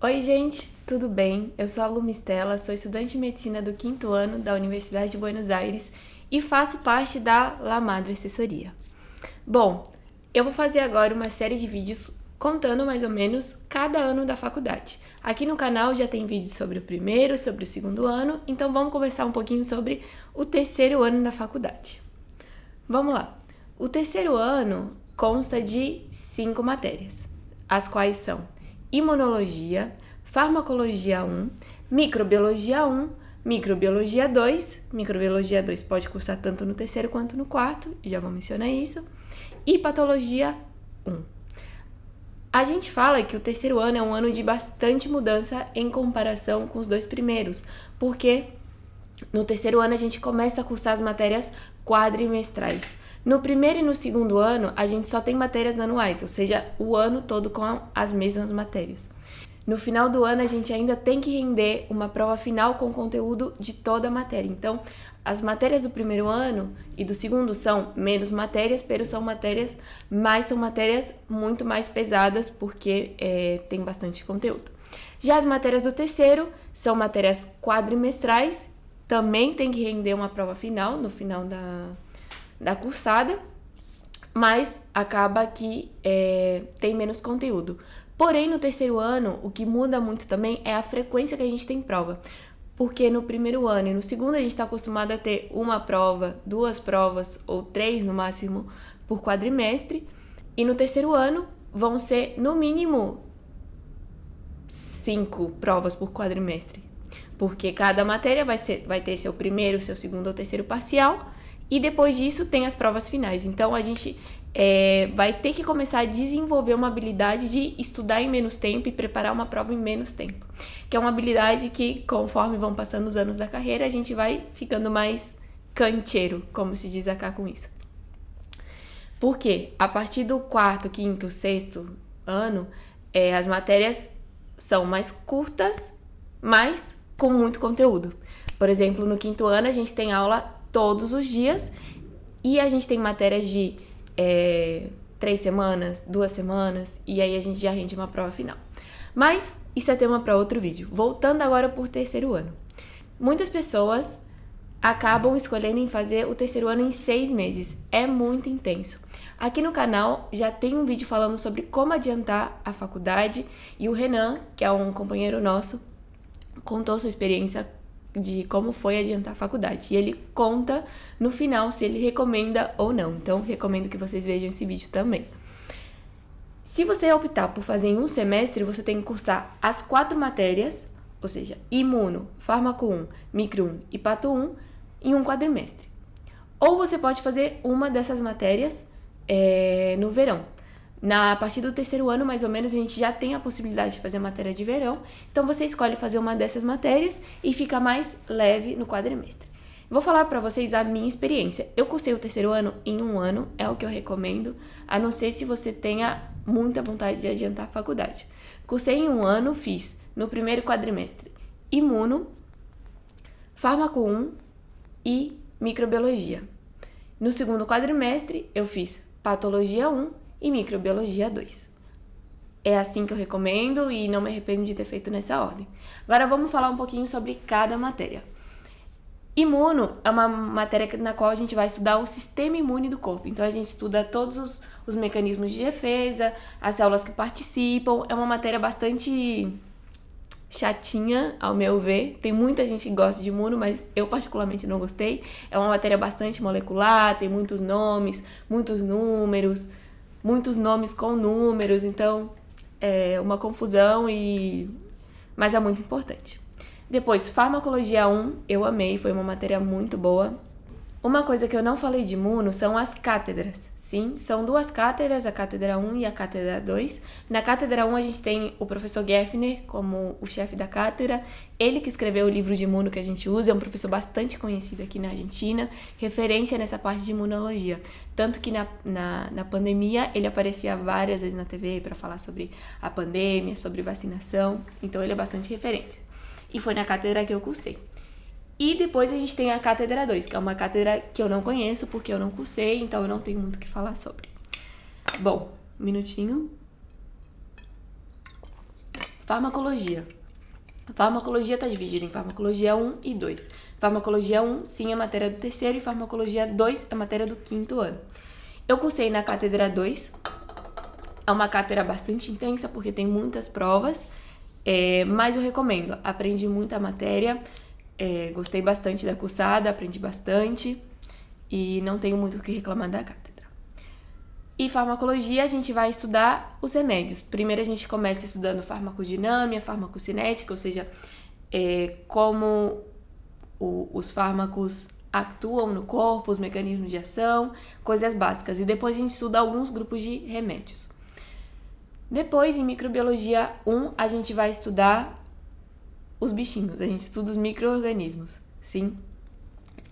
Oi, gente, tudo bem? Eu sou a Lu Mistela, sou estudante de medicina do 5º ano da Universidade de Buenos Aires e faço parte da La Madre Assessoria. Bom, eu vou fazer agora uma série de vídeos contando mais ou menos cada ano da faculdade. Aqui no canal já tem vídeos sobre o primeiro, sobre o segundo ano, então vamos conversar um pouquinho sobre o terceiro ano da faculdade. Vamos lá. O terceiro ano consta de 5 matérias, as quais são Imunologia, Farmacologia 1, Microbiologia 1, Microbiologia 2, Microbiologia 2 pode cursar tanto no terceiro quanto no quarto, já vou mencionar isso, e Patologia 1. A gente fala que o terceiro ano é um ano de bastante mudança em comparação com os 2 primeiros, porque no terceiro ano a gente começa a cursar as matérias quadrimestrais. No primeiro e no segundo ano, a gente só tem matérias anuais, ou seja, o ano todo com as mesmas matérias. No final do ano, a gente ainda tem que render uma prova final com conteúdo de toda a matéria. Então, as matérias do primeiro ano e do segundo são menos matérias, pero são matérias muito mais pesadas, porque tem bastante conteúdo. Já as matérias do terceiro são matérias quadrimestrais, também tem que render uma prova final, no final da cursada, mas acaba que tem menos conteúdo. Porém, no terceiro ano, o que muda muito também é a frequência que a gente tem prova. Porque no primeiro ano e no segundo a gente está acostumado a ter uma prova, 2 provas ou 3 no máximo por quadrimestre. E no terceiro ano vão ser no mínimo 5 provas por quadrimestre. Porque cada matéria vai ter seu primeiro, seu segundo ou terceiro parcial. E depois disso tem as provas finais. Então a gente vai ter que começar a desenvolver uma habilidade de estudar em menos tempo e preparar uma prova em menos tempo. Que é uma habilidade que, conforme vão passando os anos da carreira, a gente vai ficando mais cancheiro, como se diz acá com isso. Porque a partir do 4º, 5º, 6º ano, as matérias são mais curtas, mas com muito conteúdo. Por exemplo, no 5º ano a gente tem aula todos os dias e a gente tem matérias de 3 semanas, 2 semanas, e aí a gente já rende uma prova final. Mas isso é tema para outro vídeo. Voltando agora por terceiro ano. Muitas pessoas acabam escolhendo em fazer o terceiro ano em 6 meses. É muito intenso. Aqui no canal já tem um vídeo falando sobre como adiantar a faculdade, e o Renan, que é um companheiro nosso, contou sua experiência de como foi adiantar a faculdade. E ele conta no final se ele recomenda ou não. Então, recomendo que vocês vejam esse vídeo também. Se você optar por fazer em um semestre, você tem que cursar as 4 matérias, ou seja, Imuno, Fármaco 1, Micro 1 e Pato 1, em um quadrimestre. Ou você pode fazer uma dessas matérias no verão. A partir do terceiro ano, mais ou menos, a gente já tem a possibilidade de fazer matéria de verão. Então, você escolhe fazer uma dessas matérias e fica mais leve no quadrimestre. Vou falar para vocês a minha experiência. Eu cursei o terceiro ano em um ano, é o que eu recomendo, a não ser se você tenha muita vontade de adiantar a faculdade. Cursei em um ano, fiz no primeiro quadrimestre Imuno, Fármaco 1 e Microbiologia. No segundo quadrimestre, eu fiz Patologia 1 e Microbiologia 2. É assim que eu recomendo e não me arrependo de ter feito nessa ordem. Agora vamos falar um pouquinho sobre cada matéria. Imuno é uma matéria na qual a gente vai estudar o sistema imune do corpo. Então a gente estuda todos os mecanismos de defesa, as células que participam. É uma matéria bastante chatinha, ao meu ver. Tem muita gente que gosta de imuno, mas eu particularmente não gostei. É uma matéria bastante molecular, tem muitos nomes, muitos números, muitos nomes com números, então é uma confusão, mas é muito importante. Depois, Farmacologia 1, eu amei, foi uma matéria muito boa. Uma coisa que eu não falei de imuno são as cátedras. Sim, são 2 cátedras, a cátedra 1 e a cátedra 2. Na cátedra 1 a gente tem o professor Geffner como o chefe da cátedra. Ele que escreveu o livro de imuno que a gente usa, é um professor bastante conhecido aqui na Argentina, referência nessa parte de imunologia. Tanto que na pandemia ele aparecia várias vezes na TV para falar sobre a pandemia, sobre vacinação. Então ele é bastante referência. E foi na cátedra que eu cursei. E depois a gente tem a Cátedra 2, que é uma cátedra que eu não conheço, porque eu não cursei, então eu não tenho muito o que falar sobre. Bom, um minutinho. Farmacologia. Farmacologia está dividida em farmacologia 1 e 2. Farmacologia 1, sim, é matéria do terceiro, e farmacologia 2 é matéria do quinto ano. Eu cursei na cátedra 2. É uma cátedra bastante intensa, porque tem muitas provas, mas eu recomendo. Aprendi muita matéria, gostei bastante da cursada, aprendi bastante, e não tenho muito o que reclamar da cátedra. E farmacologia, a gente vai estudar os remédios. Primeiro a gente começa estudando farmacodinâmica, farmacocinética, ou seja, como os fármacos atuam no corpo, os mecanismos de ação, coisas básicas. E depois a gente estuda alguns grupos de remédios. Depois, em microbiologia 1, a gente vai estudar os bichinhos, a gente estuda os micro-organismos, sim?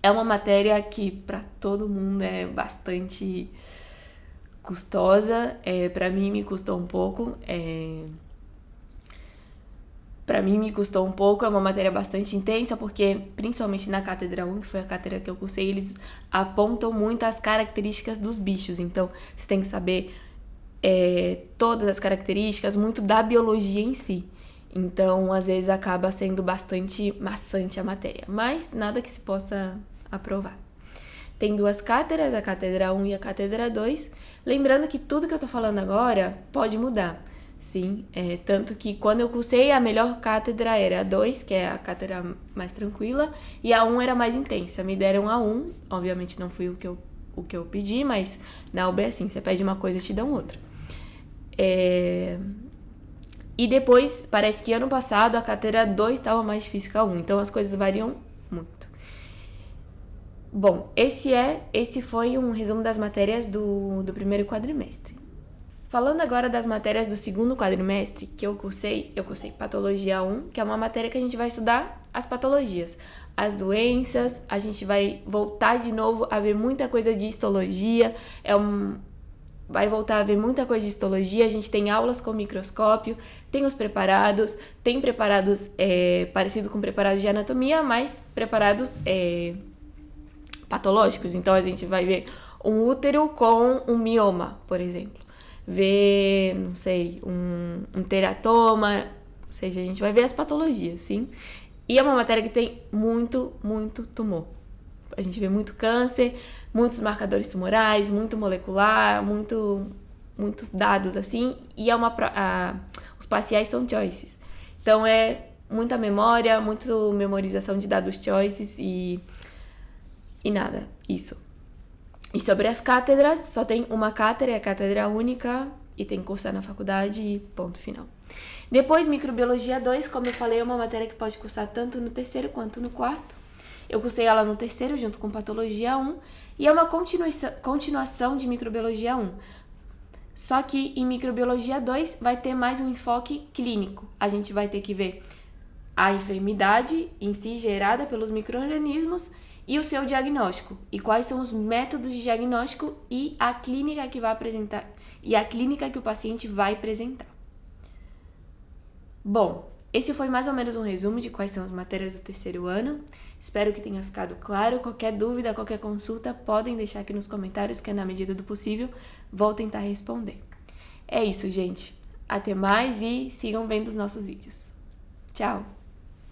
É uma matéria que para todo mundo é bastante custosa, para mim me custou um pouco, é uma matéria bastante intensa, porque principalmente na cátedra 1, que foi a cátedra que eu cursei, eles apontam muito as características dos bichos, então você tem que saber todas as características, muito da biologia em si. Então, às vezes, acaba sendo bastante maçante a matéria, mas nada que se possa aprovar. Tem 2 cátedras, a cátedra 1 e a cátedra 2. Lembrando que tudo que eu tô falando agora pode mudar, sim. Tanto que quando eu cursei, a melhor cátedra era a 2, que é a cátedra mais tranquila, e a 1 era mais intensa. Me deram a 1, obviamente não foi o que eu pedi, mas na UB é assim, você pede uma coisa e te dão outra. E depois, parece que ano passado, a cátedra 2 estava mais difícil que a 1, então as coisas variam muito. Bom, esse foi um resumo das matérias do primeiro quadrimestre. Falando agora das matérias do segundo quadrimestre que eu cursei Patologia 1, que é uma matéria que a gente vai estudar as patologias, as doenças, a gente vai voltar de novo a ver muita coisa de histologia, vai voltar a ver muita coisa de histologia, a gente tem aulas com microscópio, tem os preparados, tem preparados parecido com preparados de anatomia, mas preparados patológicos. Então a gente vai ver um útero com um mioma, por exemplo. Ver, não sei, um teratoma, ou seja, a gente vai ver as patologias, sim? E é uma matéria que tem muito, muito tumor. A gente vê muito câncer, muitos marcadores tumorais, muito molecular, muitos dados, assim, e os parciais são choices. Então é muita memória, muita memorização de dados choices e nada, isso. E sobre as cátedras, só tem uma cátedra, é a cátedra única, e tem que cursar na faculdade e ponto final. Depois, microbiologia 2, como eu falei, é uma matéria que pode cursar tanto no terceiro quanto no quarto. Eu cursei ela no terceiro, junto com patologia 1, e é uma continuação de microbiologia 1. Só que em microbiologia 2 vai ter mais um enfoque clínico. A gente vai ter que ver a enfermidade em si gerada pelos micro-organismos e o seu diagnóstico, e quais são os métodos de diagnóstico e a clínica que vai apresentar, e a clínica que o paciente vai apresentar. Bom, esse foi mais ou menos um resumo de quais são as matérias do terceiro ano. Espero que tenha ficado claro. Qualquer dúvida, qualquer consulta, podem deixar aqui nos comentários, que na medida do possível vou tentar responder. É isso, gente. Até mais e sigam vendo os nossos vídeos. Tchau!